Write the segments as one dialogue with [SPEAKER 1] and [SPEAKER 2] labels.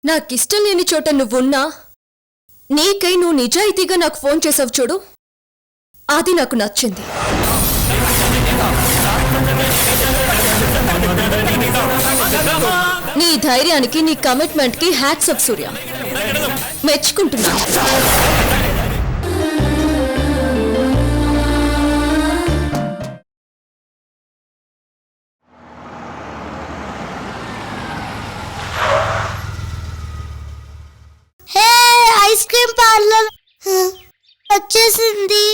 [SPEAKER 1] నాకిష్టం లేని చోట నువ్వున్నా నీకై నువ్వు నిజాయితీగా నాకు ఫోన్ చేసావు చూడు, అది నాకు నచ్చింది. నీ ధైర్యానికి, నీ కమిట్మెంట్కి హ్యాట్స్ ఆఫ్ సూర్య, మెచ్చుకుంటున్నాను.
[SPEAKER 2] ఐస్ క్రీమ్ పార్లర్ వచ్చేసింది.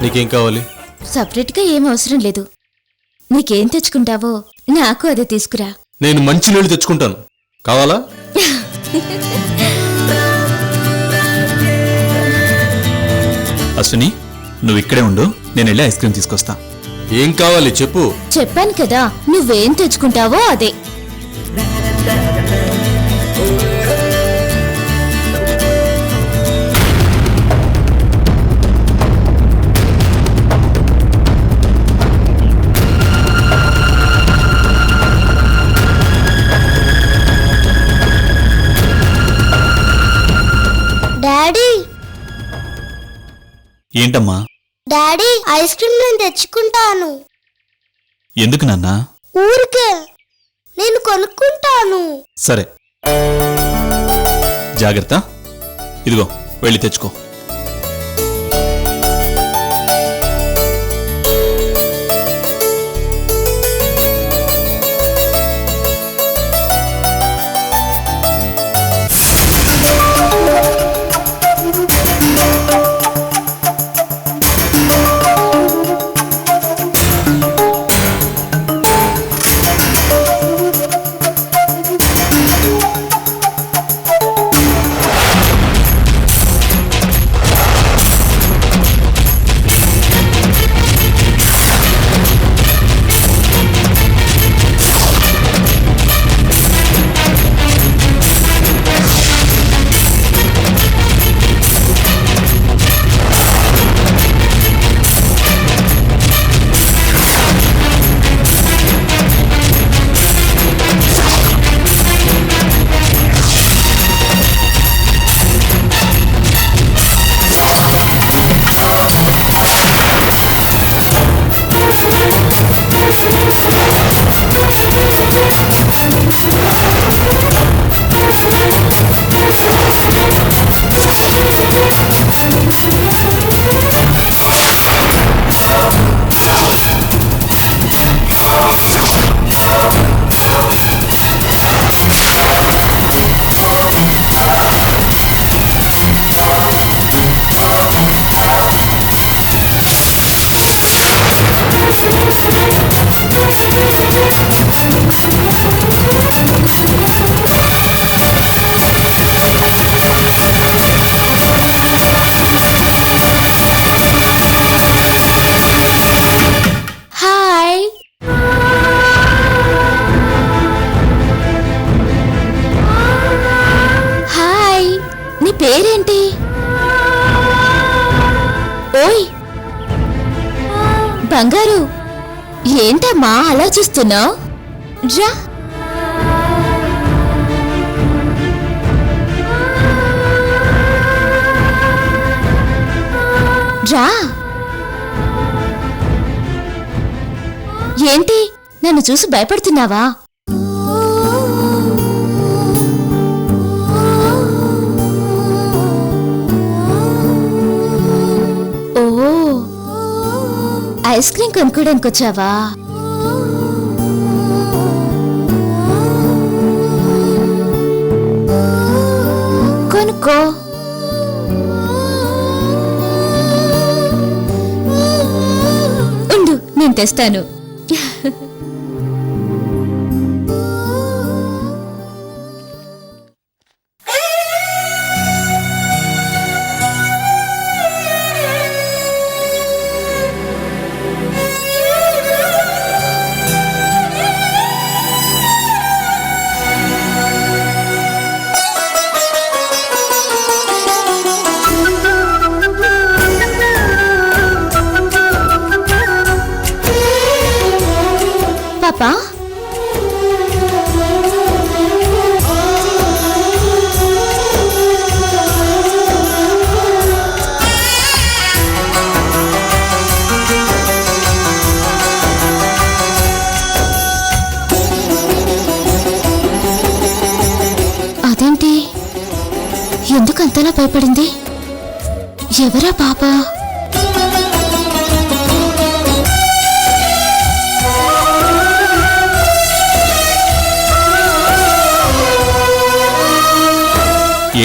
[SPEAKER 3] నీకేం కావాలి?
[SPEAKER 4] సపరేట్గా ఏం అవసరం లేదు. నీకేం తెచ్చుకుంటావో నాకు అదే తీసుకురా.
[SPEAKER 3] నేను మంచి నీళ్ళు తెచ్చుకుంటాను, కావాలా?
[SPEAKER 5] అశ్విని, నువ్వు ఇక్కడే ఉండు, నేను వెళ్ళి ఐస్ క్రీమ్ తీసుకొస్తా.
[SPEAKER 3] ఏం కావాలి చెప్పు.
[SPEAKER 4] చెప్పాను కదా, నువ్వేం తెచ్చుకుంటావో అదే.
[SPEAKER 2] డాడీ,
[SPEAKER 5] ఏంటమ్మా?
[SPEAKER 2] డాడీ ఐస్ క్రీమ్ నేను తెచ్చుకుంటాను.
[SPEAKER 5] ఎందుకు నాన్నా?
[SPEAKER 2] ఊరికే, నేను కొనుక్కుంటాను.
[SPEAKER 5] సరే, జాగ్రత్త. ఇదిగో వెళ్ళి తెచ్చుకో. పేరేంటి? ఓయ్ బంగారు, ఏంటమ్మా అలా చూస్తున్నావు? రా
[SPEAKER 4] రా. ఏంటి నన్ను చూసి భయపడుతున్నావా? ఓ, ఐస్ క్రీం కొనుక్కోడానికి వచ్చావా? కొనుక్కో. ఉండు, నేను తెస్తాను. పాపా, అదేంటి ఎందుకు అంతలా భయపడింది? ఎవరా పాప?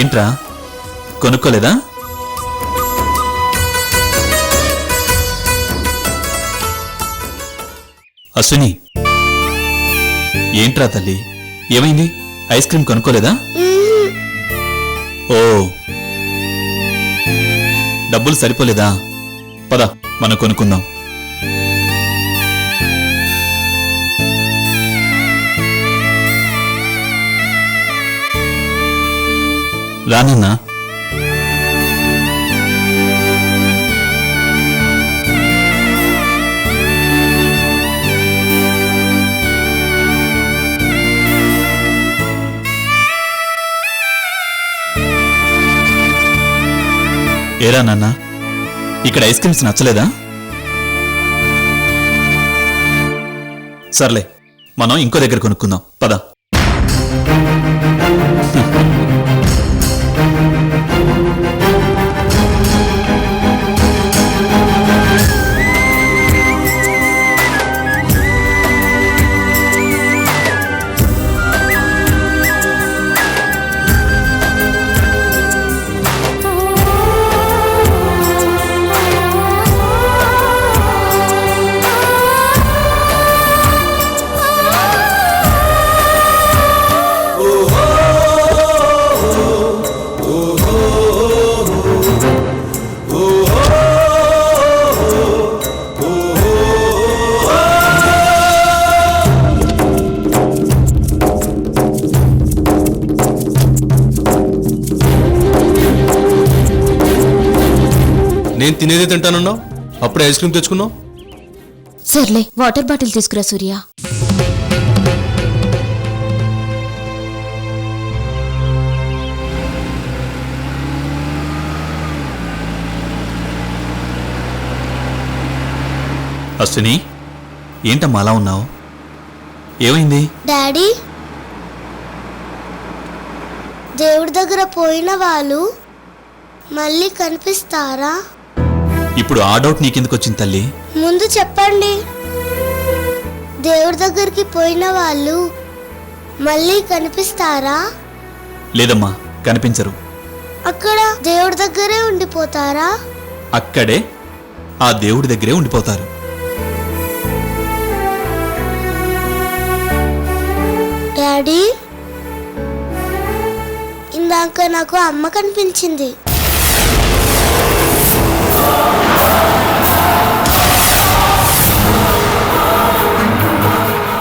[SPEAKER 5] ఏంట్రా, కొనుక్కోలేదా? అశ్విని, ఏంట్రా తల్లి, ఏమైంది? Ice cream కొనుక్కోలేదా? ఓ, డబ్బులు సరిపోలేదా? పద, మనం కొనుక్కుందాం. రానన్నా. ఏరా నాన్న, ఇక్కడ ఐస్ క్రీమ్స్ నచ్చలేదా? సర్లే, మనం ఇంకో దగ్గర కొనుక్కుందాం. పద.
[SPEAKER 3] నేను తినేదే తింటానన్నావు, అప్పుడే ఐస్ క్రీమ్ తెచ్చుకున్నావు.
[SPEAKER 4] సర్లే, వాటర్ బాటిల్ తీసుకురా సూర్య.
[SPEAKER 5] అశ్విని, ఏంటమ్మా అలా ఉన్నావు? ఏమైంది?
[SPEAKER 2] డాడీ, దేవుడి దగ్గర పోయిన వాళ్ళు మళ్ళీ కనిపిస్తారా?
[SPEAKER 5] ఇప్పుడు ఆ డౌట్ నీకెందుకు వచ్చింది తల్లి?
[SPEAKER 2] ముందు చెప్పండి. దేవుడి దగ్గరికి పోయిన వాళ్ళు మళ్ళీ కనిపిస్తారా?
[SPEAKER 5] లేదమ్మా, కనిపించరు.
[SPEAKER 2] అక్కడ దేవుడి దగ్గరే ఉండిపోతారా?
[SPEAKER 5] అక్కడే ఆ దేవుడి దగ్గరే ఉండిపోతారు.
[SPEAKER 2] డాడీ, ఇందాక నాకు అమ్మ కనిపించింది.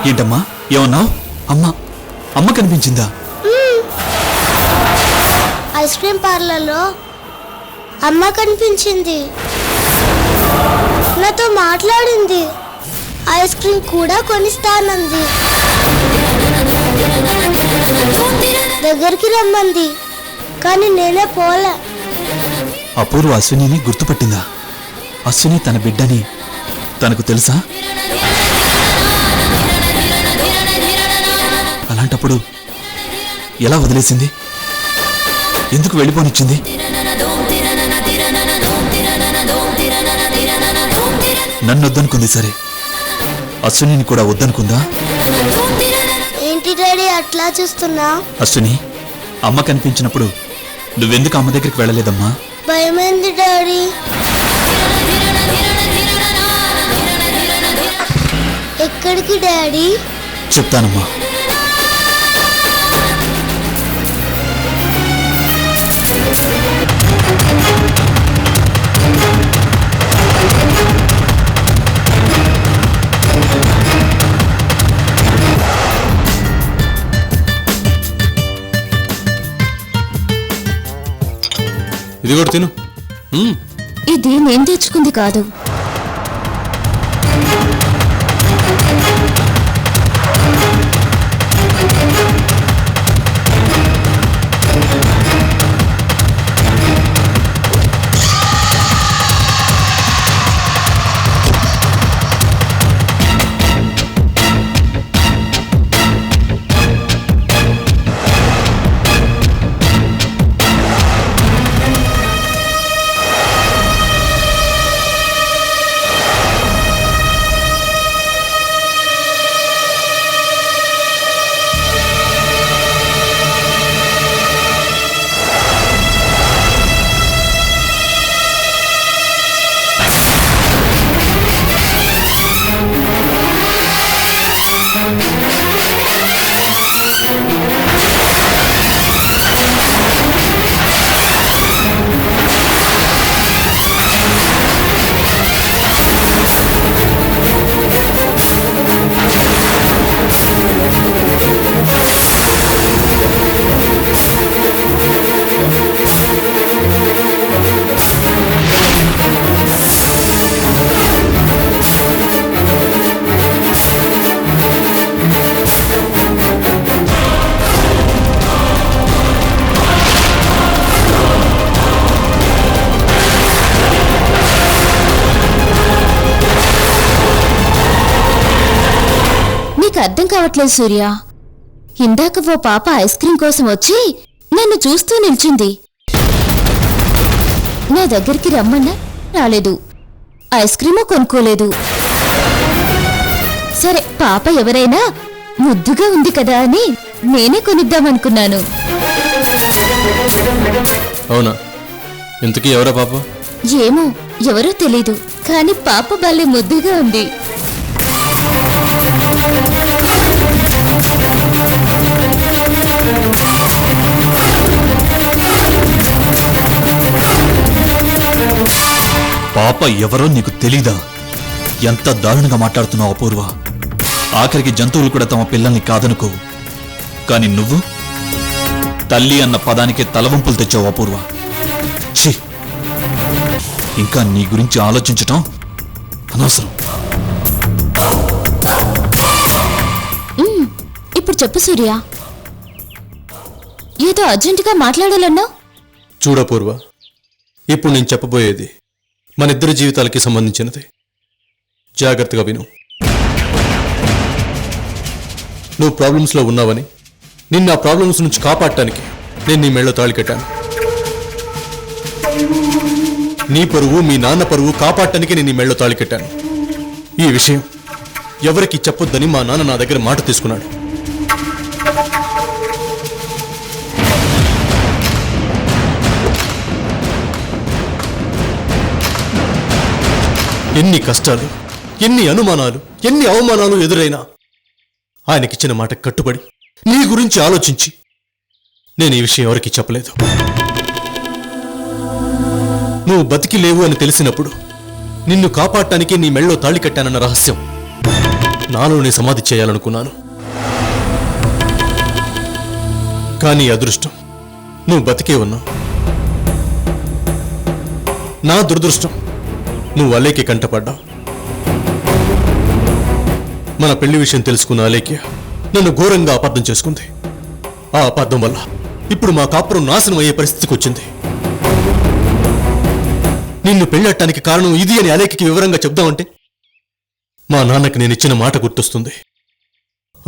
[SPEAKER 5] ఏంటమ్మా, ఏమన్నావు? అమ్మ కనిపించిందా?
[SPEAKER 2] ఐస్ క్రీం పార్లర్లో అమ్మ కనిపించింది. నాతో మాట్లాడింది. ఐస్ క్రీం కూడా కొనిస్తానంది. దగ్గరికి రమ్మంది, కానీ నేనే పోలే.
[SPEAKER 5] అపూర్వ అశ్వినిని గుర్తుపట్టిందా? అశ్విని తన బిడ్డని తనకు తెలుసా? అలాంటప్పుడు ఎలా వదిలేసింది? ఎందుకు వెళ్ళిపోనిచ్చింది? నన్ను వద్దనుకుంది సరే, అశ్విని కూడా వద్దనుకుందా?
[SPEAKER 2] ఏంటి డాడీ అట్లా చూస్తున్నా?
[SPEAKER 5] అశ్విని, అమ్మ కనిపించినప్పుడు నువ్వెందుకు అమ్మ దగ్గరికి వెళ్ళలేదమ్మా?
[SPEAKER 2] భయమైంది డాడీ. ఎక్కడికి డాడీ?
[SPEAKER 5] చెప్తానమ్మా.
[SPEAKER 3] ఇది కూడా తిను.
[SPEAKER 4] ఇది నేను తెచ్చుకుంది కాదు. అర్థం కావట్లేదు సూర్య. ఇందాక ఓ పాప ఐస్ క్రీం కోసం వచ్చి నన్ను చూస్తూ నిల్చుంది. నా దగ్గరికి రమ్మన్నా రాలేదు, ఐస్ క్రీము కొనుక్కోలేదు. సరే, పాప ఎవరైనా ముద్దుగా ఉంది కదా అని నేనే కొనిద్దామనుకున్నాను.
[SPEAKER 3] అవునా? ఇంతకీ ఎవరా పాప?
[SPEAKER 4] ఏమో, ఎవరో తెలీదు, కానీ పాప భలే ముద్దుగా ఉంది.
[SPEAKER 5] పాప ఎవరో నీకు తెలీదా? ఎంత దారుణంగా మాట్లాడుతున్నావు అపూర్వ. ఆఖరికి జంతువులు కూడా తమ పిల్లల్ని కాదనుకో, కాని నువ్వు తల్లి అన్న పదానికి తలవంపులు తెచ్చావు అపూర్వ. ఛీ, ఇంకా నీ గురించి ఆలోచించటం అనవసరం.
[SPEAKER 4] ఇప్పుడు చెప్పు సూర్య, ఏదో అర్జెంటుగా మాట్లాడాలన్నా?
[SPEAKER 3] చూడపూర్వ, ఇప్పుడు నేను చెప్పబోయేది మన ఇద్దరి జీవితాలకి సంబంధించినది. జాగ్రత్తగా విను. నువ్వు ప్రాబ్లమ్స్లో ఉన్నావని, నిన్ను ఆ ప్రాబ్లమ్స్ నుంచి కాపాడటానికి నేను నీ మెళ్ళో తాళి కట్టాను. నీ పరువు, మీ నాన్న పరువు కాపాడటానికి నేను నీ మెళ్ళో తాళి కట్టాను. ఈ విషయం ఎవరికి చెప్పొద్దని మా నాన్న నా దగ్గర మాట తీసుకున్నాడు. ఎన్ని కష్టాలు, ఎన్ని అనుమానాలు, ఎన్ని అవమానాలు ఎదురైనా ఆయనకిచ్చిన మాట కట్టుబడి నీ గురించి ఆలోచించి నేను ఈ విషయం ఎవరికి చెప్పలేదు. నువ్వు బతికి లేవు అని తెలిసినప్పుడు నిన్ను కాపాడటానికి నీ మెళ్ళో తాళి కట్టానన్న రహస్యం నాలోనే సమాధి చేయాలనుకున్నాను. కానీ అదృష్టం, నువ్వు బతికే ఉన్నావు. నా దురదృష్టం, నువ్వు అలేఖ్య కంటపడ్డావు. మన పెళ్లి విషయం తెలుసుకున్న అలేఖ్య నన్ను ఘోరంగా అపార్థం చేసుకుంది. ఆ అపార్థం వల్ల ఇప్పుడు మా కాపురం నాశనం అయ్యే పరిస్థితికి వచ్చింది. నిన్ను పెళ్ళటానికి కారణం ఇది అని అలేఖ్యకి వివరంగా చెప్దామంటే మా నాన్నకి నేను ఇచ్చిన మాట గుర్తొస్తుంది.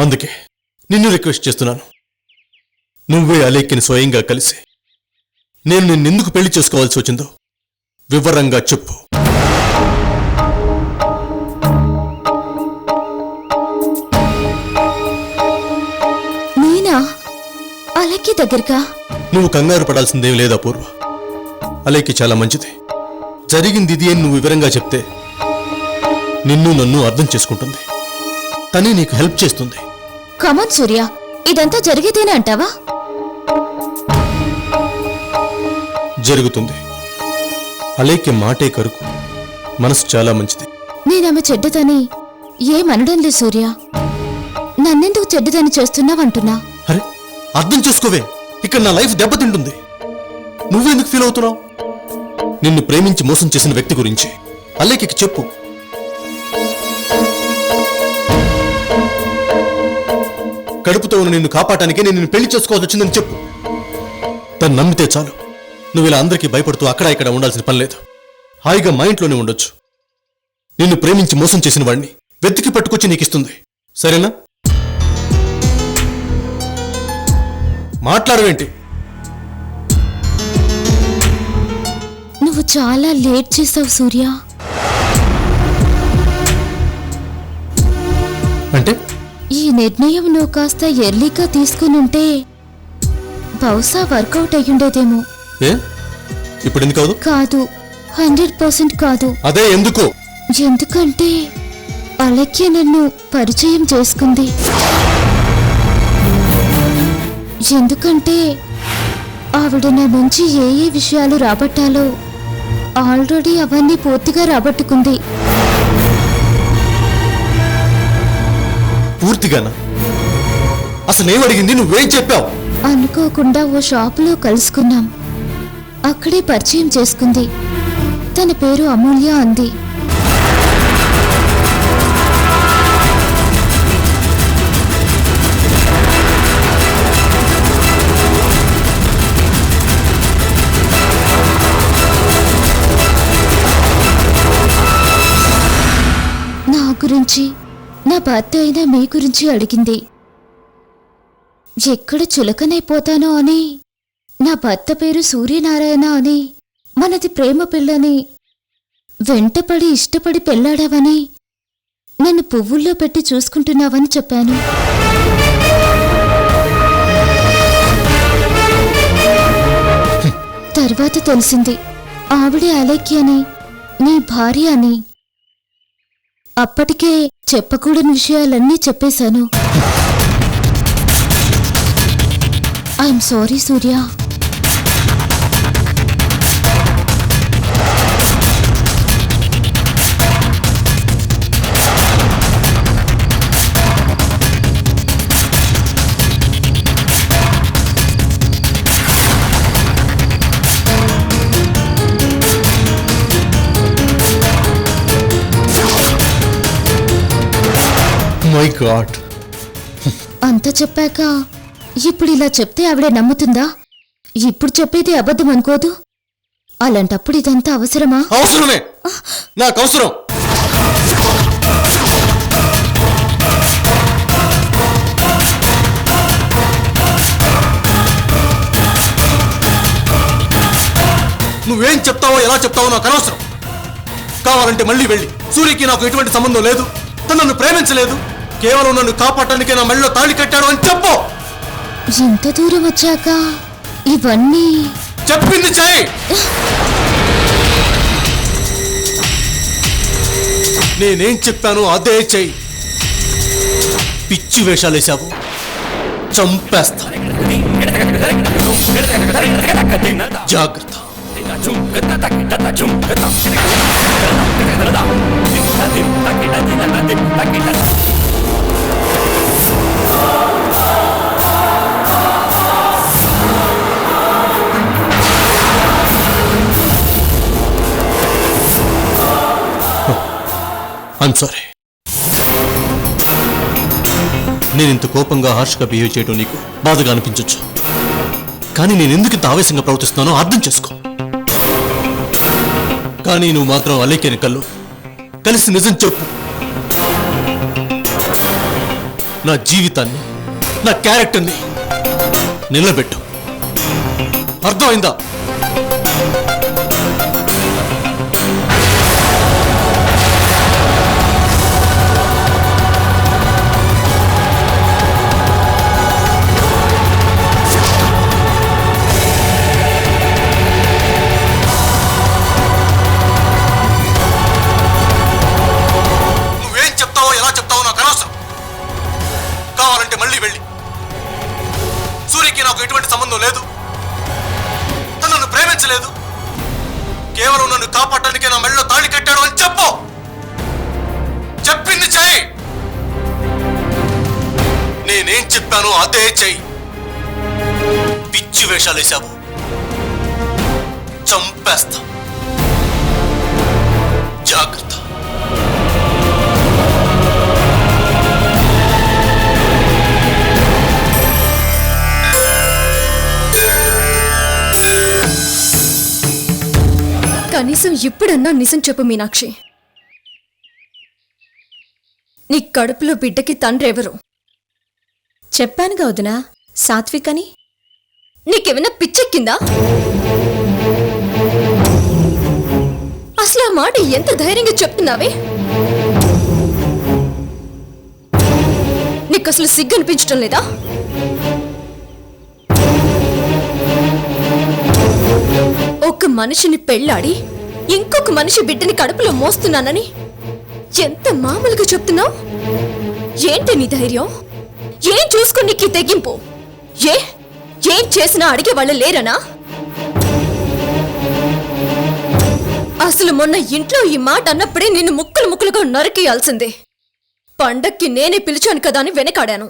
[SPEAKER 3] అందుకే నిన్ను రిక్వెస్ట్ చేస్తున్నాను, నువ్వే అలేఖ్యని స్వయంగా కలిసి నేను నిన్నెందుకు పెళ్లి చేసుకోవాల్సి వచ్చిందో వివరంగా చెప్పు.
[SPEAKER 4] నేనా అలెక్కి దగ్గరకా?
[SPEAKER 3] నువ్వు కంగారు పడాల్సిందేం లేదా పూర్వ. అలేఖ్య చాలా మంచిది. జరిగింది ఇది అని నువ్వు వివరంగా చెప్తే నిన్ను నన్ను అర్థం చేసుకుంటుంది. తనే నీకు హెల్ప్ చేస్తుంది.
[SPEAKER 4] కమాన్ సూర్య, ఇదంతా జరిగేదేనే అంటావా?
[SPEAKER 3] జరుగుతుంది. అలేఖ్య మాటే కరుకు, మనసు చాలా మంచిది.
[SPEAKER 4] నేనామె చెడ్డదని ఏమనడం లేదు సూర్య. నన్నెందుకు చెడ్డదని చేస్తున్నావంటున్నా?
[SPEAKER 3] అరే అర్థం చేసుకోవే, ఇక్కడ నా లైఫ్ దెబ్బతింటుంది. నువ్వెందుకు ఫీల్ అవుతున్నావు? నిన్ను ప్రేమించి మోసం చేసిన వ్యక్తి గురించి అలేఖ్యకి చెప్పు. కడుపుతో ఉన్న నిన్ను కాపాడటానికే నేను నిన్ను పెళ్లి చేసుకోవాల్సి వచ్చిందని చెప్పు. తను నమ్మితే చాలు. నువ్వు ఇలా అందరికీ భయపడుతూ అక్కడ ఇక్కడ ఉండాల్సిన పని లేదు. హాయిగా మా ఇంట్లోనే ఉండొచ్చు. నిన్ను ప్రేమించి మోసం చేసిన వాడిని వెతికి పట్టుకొచ్చి నీకు ఇస్తుంది. సరేనా? మాట్లాడవేంటి?
[SPEAKER 4] నువ్వు చాలా లేట్ చేసావు సూర్య.
[SPEAKER 3] అంటే
[SPEAKER 4] ఈ నిర్ణయం నువ్వు కాస్త ఎర్లీగా తీసుకునుంటే బహుశా వర్కౌట్ అయ్యుండేదేమో.
[SPEAKER 3] ఏ ఇప్పుడు ఎందుకు అవదు?
[SPEAKER 4] కాదు, 100% కాదు.
[SPEAKER 3] అదే ఎందుకు?
[SPEAKER 4] ఎందుకంటే అలెక్య నన్ను పరిచయం చేసుకుంది. ఎందుకంటే ఆవిడ నా నుంచి ఏ ఏ విషయాలు రాబట్టాలో ఆల్రెడీ అవన్నీ పూర్తిగా రాబట్టుకుంది.
[SPEAKER 3] పూర్తిగానా? అసలు ఏమడిగింది? నువ్వేం చెప్పావు?
[SPEAKER 4] అనుకోకుండా ఓ షాపులో కలుసుకున్నాం. అక్కడే పరిచయం చేసుకుంది. తన పేరు అమూల్య అంది. నా గురించి, నా భర్త అయిన మీ గురించి అడిగింది. ఎక్కడ చులకనైపోతానో అని, నా భర్త పేరు సూర్యనారాయణ అని, మనది ప్రేమ పిల్లని, వెంటపడి ఇష్టపడి పెళ్ళాడావని, నన్ను పువ్వుల్లో పెట్టి చూసుకుంటున్నావని చెప్పాను. తర్వాత తెలిసింది ఆవిడే అలేఖ్య అని, నీ భార్య అని. అప్పటికే చెప్పకూడని విషయాలన్నీ చెప్పేశాను. I'm sorry Surya.
[SPEAKER 3] My God.
[SPEAKER 4] అంత చెప్పాక ఇప్పుడు ఇలా చెప్తే ఆవిడ నమ్ముతుందా? ఇప్పుడు చెప్పేది అబద్ధం అనుకోదు. అలాంటప్పుడు ఇదంతా అవసరమా?
[SPEAKER 3] అవసరమే, నాకు అవసరం. నువ్వేం చెప్తావో ఎలా చెప్తావో నాకు అనవసరం. కావాలంటే మళ్ళీ వెళ్ళి, సూర్యకి నాకు ఎటువంటి సంబంధం లేదు, తను నన్ను ప్రేమించలేదు, కేవలం నన్ను కాపాడటానికే నా మెళ్ళలో తాళి కట్టాడు అని చెప్పు.
[SPEAKER 4] ఇంత దూరం వచ్చాక ఇవన్నీ
[SPEAKER 3] చెప్పింది చెయ్యి. నేనేం చెప్పాను అదే చెయ్యి. పిచ్చి వేషాలేశావు, చంపేస్తా. జాగ్రత్త. I'm sorry. నేను ఇంత కోపంగా హార్ష్గా బిహేవ్ చేయడం నీకు బాధగా అనిపించొచ్చు, కానీ నేను ఎందుకు ఇంత ఆవేశంగా ప్రవర్తిస్తున్నానో అర్థం చేసుకో. కానీ నువ్వు మాత్రం అలేఖ్యని కళ్ళు కలిసి నిజం చెప్పు. నా జీవితాన్ని, నా క్యారెక్టర్ని నిలబెట్టు. అర్థమైందా? నువ్వేం చెప్తావో ఎలా చెప్తావో నాకు అనవసరం. కావాలంటే మళ్ళీ వెళ్ళి సూర్యకి నాకు ఎటువంటి సంబంధం లేదు, తను నన్ను ప్రేమించలేదు, కేవలం నన్ను కాపాడటానికే నా మెళ్ళలో తాళి కట్టాడు అని చెప్పు. చెప్పింది చెయ్యి. నేనేం చెప్పానో అదే చెయ్యి. పిచ్చి వేషాలు వేశావు, చంపేస్తా. జాగ్రత్త.
[SPEAKER 1] కనీసం ఇప్పుడన్నా నిజం చెప్పు మీనాక్షి. నీ కడుపులో బిడ్డకి తండ్రి ఎవరు?
[SPEAKER 4] చెప్పానుగా వదినా, సాత్విక్ అని.
[SPEAKER 1] నీకేమైనా పిచ్చెక్కిందా? అసలు ఆ మాట ఎంత ధైర్యంగా చెప్తున్నావే? నీకు అసలు సిగ్గు అనిపించడం లేదా? ఒక మనిషిని పెళ్ళాడి ఇంకొక మనిషి బిడ్డని కడుపులో మోస్తున్నానని ఎంత మామూలుగా చెప్తున్నావు? ఏంటి నీ ధైర్యం? ఏం చూసుకుని నీకు ఈ తెగింపు? ఏం చేసినా అడిగే వాళ్ళు లేరనా? అసలు మొన్న ఇంట్లో ఈ మాట అన్నప్పుడే నిన్ను ముక్కలు ముక్కలుగా నరికేయాల్సిందే. పండక్కి నేనే పిలిచాను కదా అని వెనకాడాను.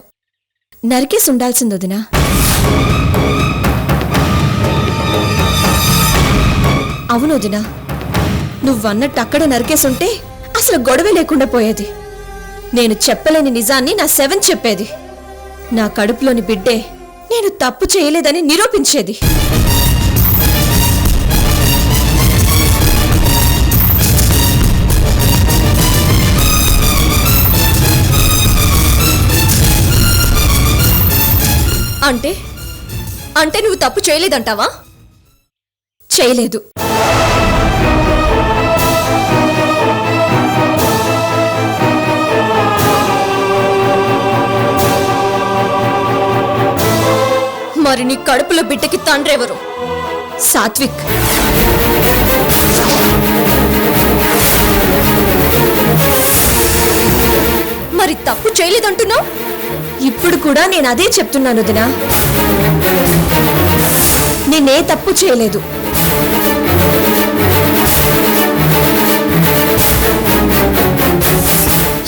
[SPEAKER 4] నరికేసి ఉండాల్సింది వదినా. అవును వదినా, నువ్వన్నట్టు అక్కడ నరికేసుంటే అసలు గొడవ లేకుండా పోయేది. నేను చెప్పలేని నిజాన్ని నా సెవెన్ చెప్పేది. నా కడుపులోని బిడ్డే నేను తప్పు చేయలేదని నిరూపించేది.
[SPEAKER 1] అంటే నువ్వు తప్పు చేయలేదంటావా?
[SPEAKER 4] చేయలేదు.
[SPEAKER 1] మరి నీ కడుపులో బిడ్డకి తండ్రి ఎవరు?
[SPEAKER 4] సాత్విక్.
[SPEAKER 1] మరి తప్పు చేయలేదంటున్నావు?
[SPEAKER 4] ఇప్పుడు కూడా నేను అదే చెప్తున్నాను వదినా. నేనే తప్పు చేయలేదు.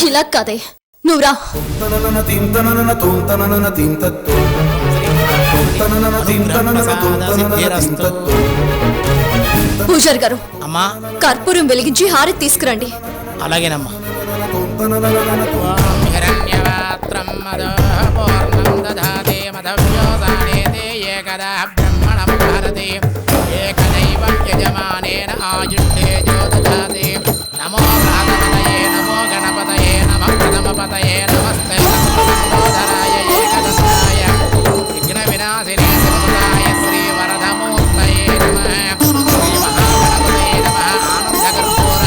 [SPEAKER 1] ఇలా కాదే, నువ్వు రా. పూజారి గారు,
[SPEAKER 6] అమ్మా
[SPEAKER 1] కర్పూరం వెలిగించి హారతి తీసుకురండి.
[SPEAKER 6] అలాగేనమ్మా. నమో ప్రాతపదయే నమో గణపతయే నమః ప్రథమపదయే నమస్తే లంబోదరాయ ఏకదంతాయ విఘ్న వినాశినే సర్వదాయ శ్రీ వరదమూర్తయే నమః శ్రీ మహాగణపతయే నమః ఆనందకర్పూర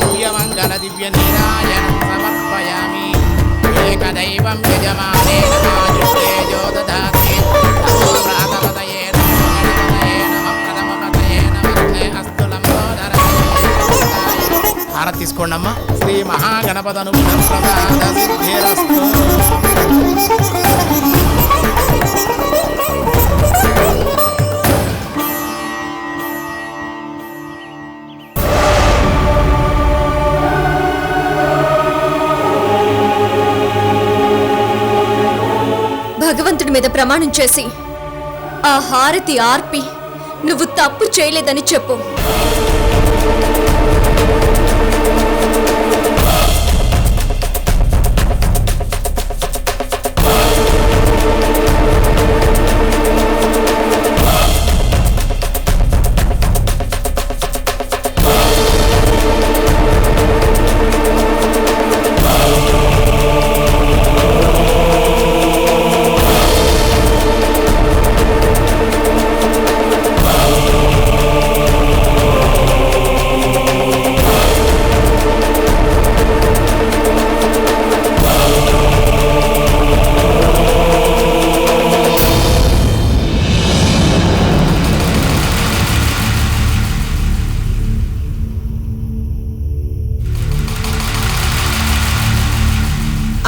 [SPEAKER 6] దివ్యమంగళ దివ్య నీరాజనం సమర్పయామి. ఏకదైవం యజమానేన ఆయుష్యేజో దదాతి. నమో ప్రాతపదయే నమో గణపతయే నమః ప్రథమపదయే నమస్తే అస్తు లంబోదరాయ. హారతి తీసుకోండి అమ్మా. శ్రీ మహాగణపతను ప్రసాద సిద్ధిరస్తు.
[SPEAKER 1] భగవంతుడి మీద ప్రమాణం చేసి ఆ హారతి ఆర్పి నువ్వు తప్పు చేయలేదని చెప్పు.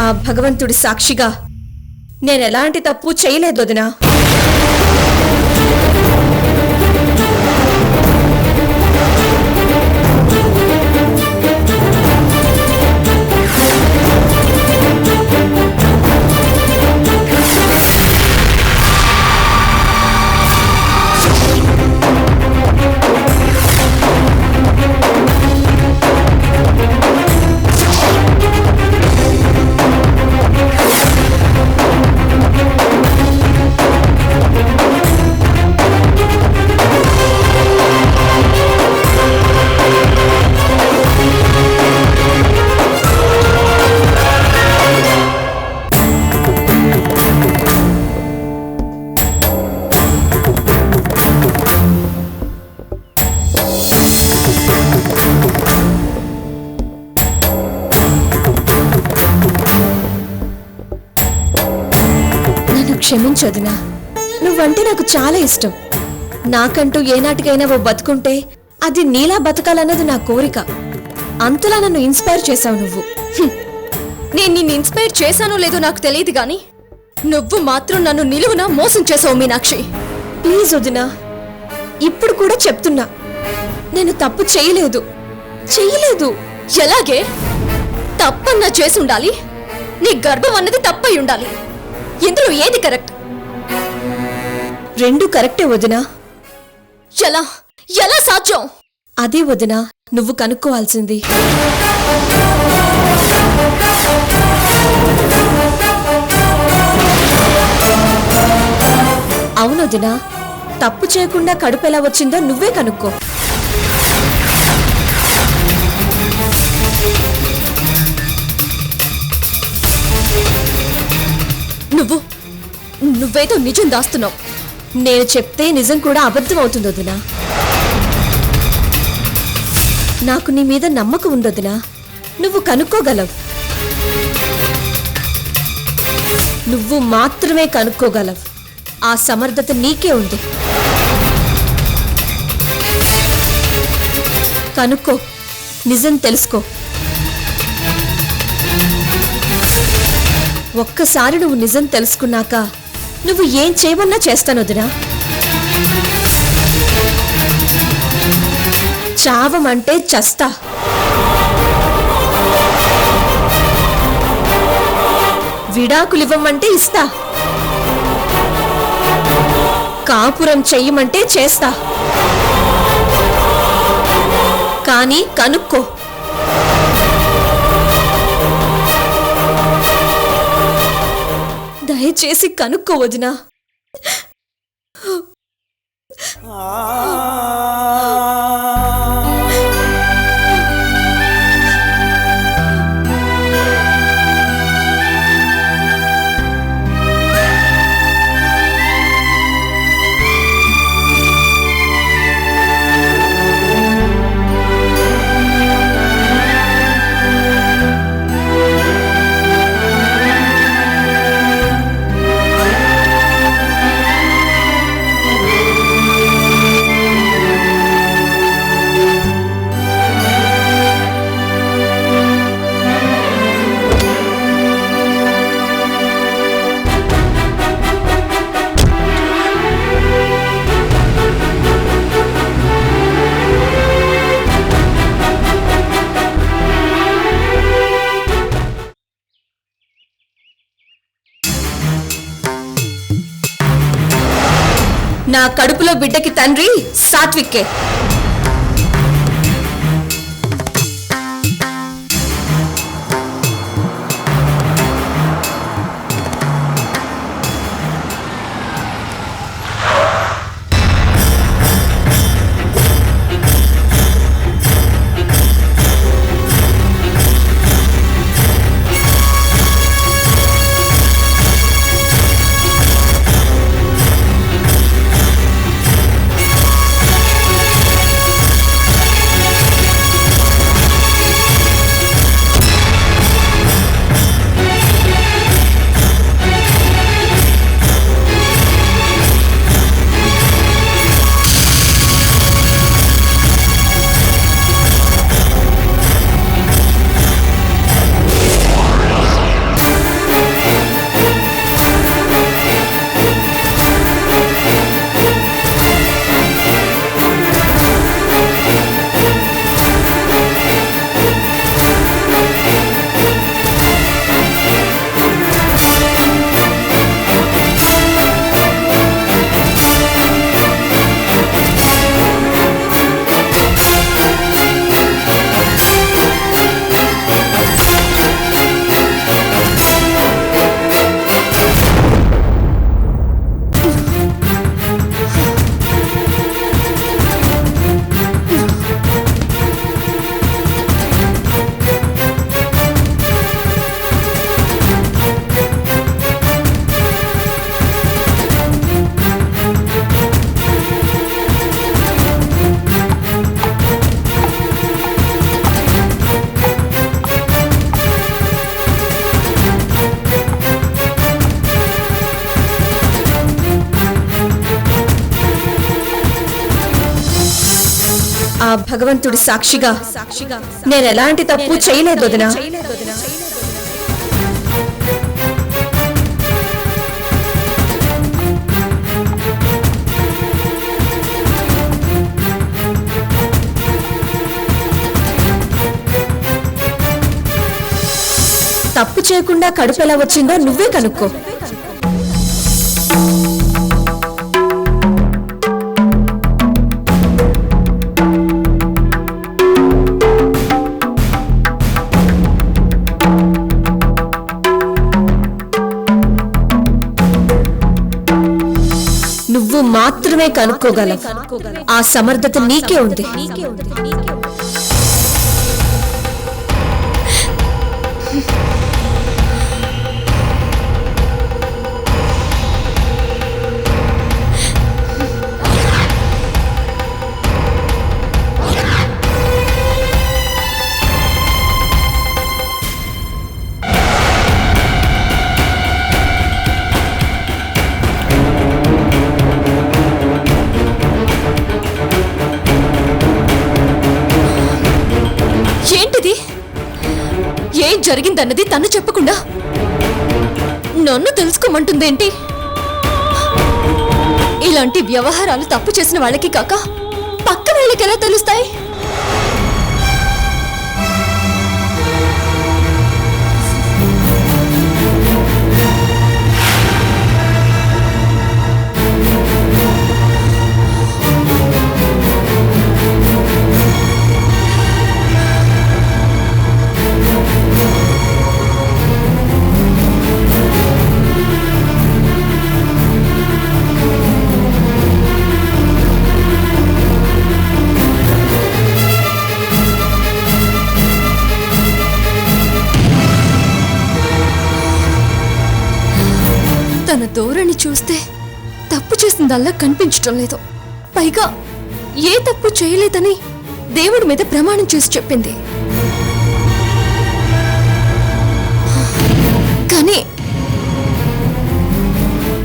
[SPEAKER 1] ఆ భగవంతుడి సాక్షిగా నేనెలాంటి తప్పు చేయలేదు వదినా. క్షమించొదినా, నువ్వంటే నాకు చాలా ఇష్టం. నాకంటూ ఏనాటికైనా ఓ బతుకుంటే అది నీలా బతకాలన్నది నా కోరిక. అంతలా నన్ను ఇన్స్పైర్ చేశావు నువ్వు. నేను నిన్ను ఇన్స్పైర్ చేశానో లేదో నాకు తెలియదు గాని నువ్వు మాత్రం నన్ను నిలువునా మోసం చేసావు మీనాక్షి. ప్లీజ్ వదినా, ఇప్పుడు కూడా చెప్తున్నా, నేను తప్పు చేయలేదు. ఎలాగే? తప్పన్నా చేసి ఉండాలి. నీ గర్భం అన్నది తప్పై ఉండాలి. ఇందులో ఏది కరెక్ట్? రెండు కరెక్టే వదినా. ఎలా సాధ్యం? అదే వదినా నువ్వు కనుక్కోవాల్సింది. అవునొదినా, తప్పు చేయకుండా కడుపు ఎలా వచ్చిందో నువ్వే కనుక్కో. నువ్వేదో నిజం దాస్తున్నావు. నేను చెప్తే నిజం కూడా అబద్ధం అవుతుంది వదినా. నాకు నీ మీద నమ్మకం ఉందొదినా. నువ్వు కనుక్కోగలవు. నువ్వు మాత్రమే కనుక్కోగలవు. ఆ సమర్థత నీకే ఉంది. కనుక్కో, నిజం తెలుసుకో. ఒక్కసారి నువ్వు నిజం తెలుసుకున్నాక నువ్వు ఏం చేయమన్నా చేస్తాను వదినా. చావమంటే చస్తా. విడాకులివ్వమంటే ఇస్తా. కాపురం చెయ్యమంటే చేస్తా. కానీ కనుక్కో. దయచేసి కనుక్కో వదినా. నా కడుపులో బిడ్డకి తండ్రి సాత్విక్కే. భగవంతుడి సాక్షిగా నేను ఎలాంటి తప్పు చేయలేదు వదినా. తప్పు చేయకుండా కడుపు ఎలా వచ్చిందో నువ్వే కనుక్కో. నువ్వు మాత్రమే కనుక్కోగలవు. ఆ సమర్థత నీకే ఉంది. ఏం జరిగిందన్నది తను చెప్పకుండా నన్ను తెలుసుకోమంటుందేంటి? ఇలాంటి వ్యవహారాలు తప్పు చేసిన వాళ్ళకి కాక పక్క వాళ్ళకి ఎలా తెలుస్తాయి? తన ధోరణి చూస్తే తప్పు చేసిందల్లా కనిపించటం లేదు. పైగా ఏ తప్పు చేయలేదని దేవుడి మీద ప్రమాణం చేసి చెప్పింది.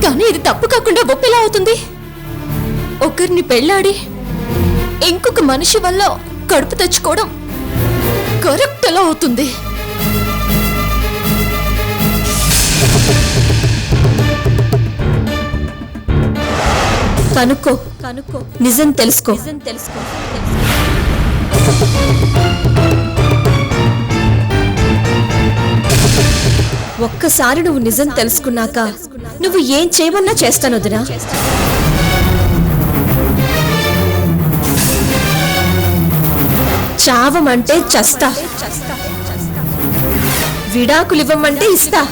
[SPEAKER 1] కానీ ఇది తప్పు కాకుండా ఒప్పెలా అవుతుంది? ఒకరిని పెళ్ళాడి ఇంకొక మనిషి వల్ల కడుపు తెచ్చుకోవడం కరెక్ట్ ఎలా అవుతుంది? కనుక్కో, నిజం తెలుసుకో. ఒక్కసారి నువ్వు నిజం తెలుసుకున్నాక నువ్వు ఏం చేయమన్నా చేస్తాను వదినా. చావమంటే చస్తా, విడాకులివ్వమంటే ఇస్తా,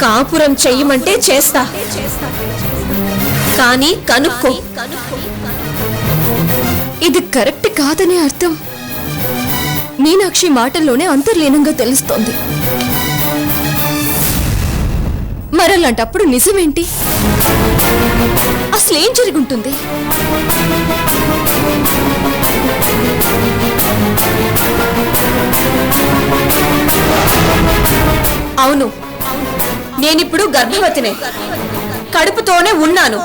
[SPEAKER 1] కాపురం చెయ్యమంటే చేస్తా. కానీ కనుక్కో. ఇది కరెక్ట్ కాదనే అర్థం మీనాక్షి మాటల్లోనే అంతర్లీనంగా తెలుస్తోంది. మరలాంటప్పుడు నిజమేంటి? అసలేం జరుగుంటుంది? అవును, నేనిప్పుడు గర్భవతినే, కడుపుతోనే ఉన్నాను.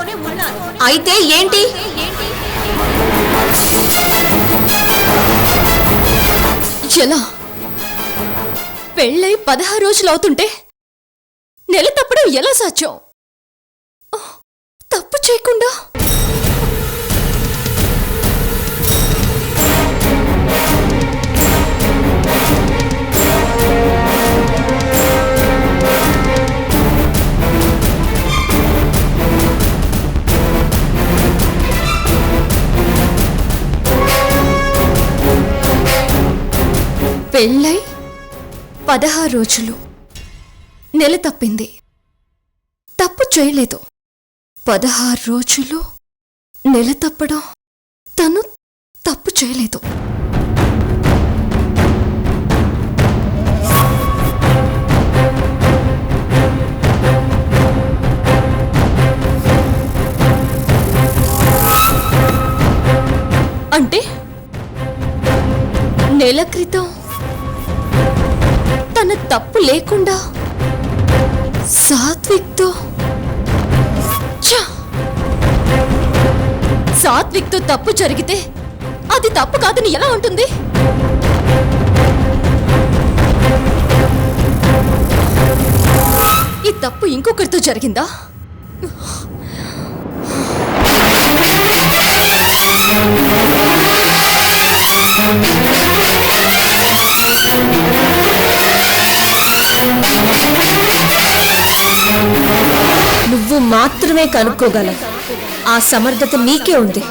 [SPEAKER 1] అయితే ఏంటి? ఎలా? పెళ్ళై 16 రోజులు అవుతుంటే నెల తప్పడం ఎలా సాధ్యం? తప్పు చేయకుండా పెళ్ళై 16 రోజులు నెల తప్పింది. తప్పు చేయలేదు. 16 రోజులు నెల తప్పడం తను తప్పు చేయలేదు. అంటే నెల క్రితం తన తప్పు లేకుండా సాత్విక్తో తప్పు జరిగితే తప్పు కాదని ఎలా ఉంటుంది? ఈ తప్పు ఇంకొకరితో జరిగిందా?
[SPEAKER 7] నువ్వు మాత్రమే కనుక్కోగలవు. ఆ సమర్థత నీకే ఉంది.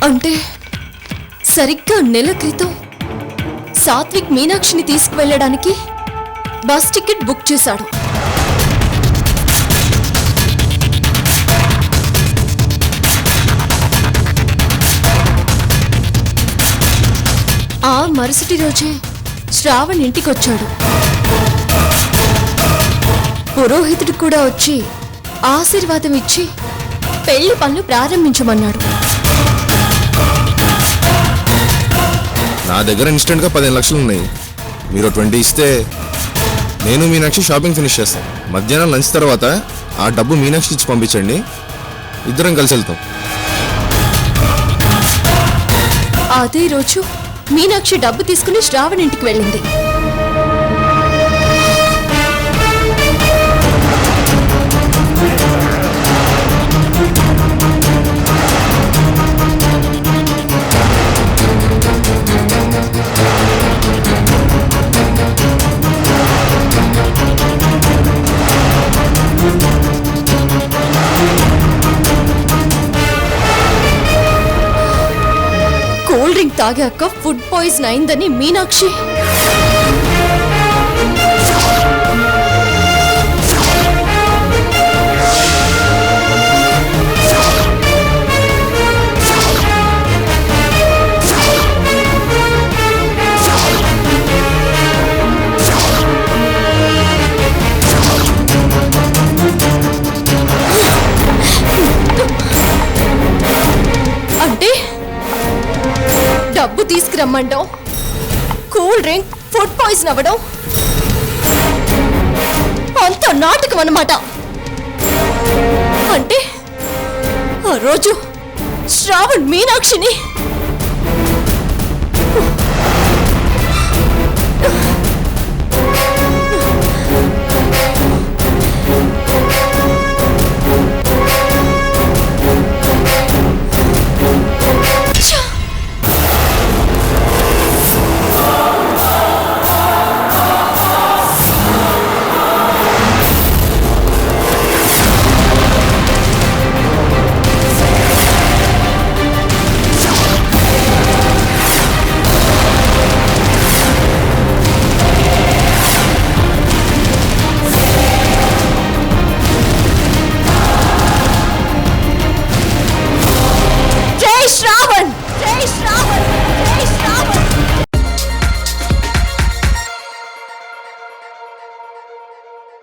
[SPEAKER 1] అంటే సరిగ్గా నెల క్రితం సాత్విక్ మీనాక్షిని తీసుకువెళ్ళడానికి బస్ టికెట్ బుక్ చేశాడు. ఆ మరుసటి రోజే శ్రావణ్ ఇంటికొచ్చాడు. పురోహితుడు కూడా వచ్చి ఆశీర్వాదం ఇచ్చి పెళ్లి పనులు ప్రారంభించమన్నాడు.
[SPEAKER 8] నా దగ్గర ఇన్స్టెంట్గా 15 లక్షలు ఉన్నాయి. మీరు 20 ఇస్తే నేను మీనాక్షి షాపింగ్ ఫినిష్ చేస్తాం. మధ్యాహ్నం లంచ్ తర్వాత ఆ డబ్బు మీనాక్షి ఇచ్చి పంపించండి, ఇద్దరం కలిసి వెళ్తాం.
[SPEAKER 1] అదే రోజు మీనాక్షి డబ్బు తీసుకుని శ్రావణ్ ఇంటికి వెళ్ళింది. కూల్ డ్రింక్ తాగాక ఫుడ్ పాయిజన్ అయిందని మీనాక్షి అంటే డబ్బు తీసుకురమ్మంటాం, కూల్ డ్రింక్ ఫుడ్ పాయిజన్ అవ్వడం అంత నాటకం అన్నమాట. అంటే ఆ రోజు శ్రావణ్ మీనాక్షిని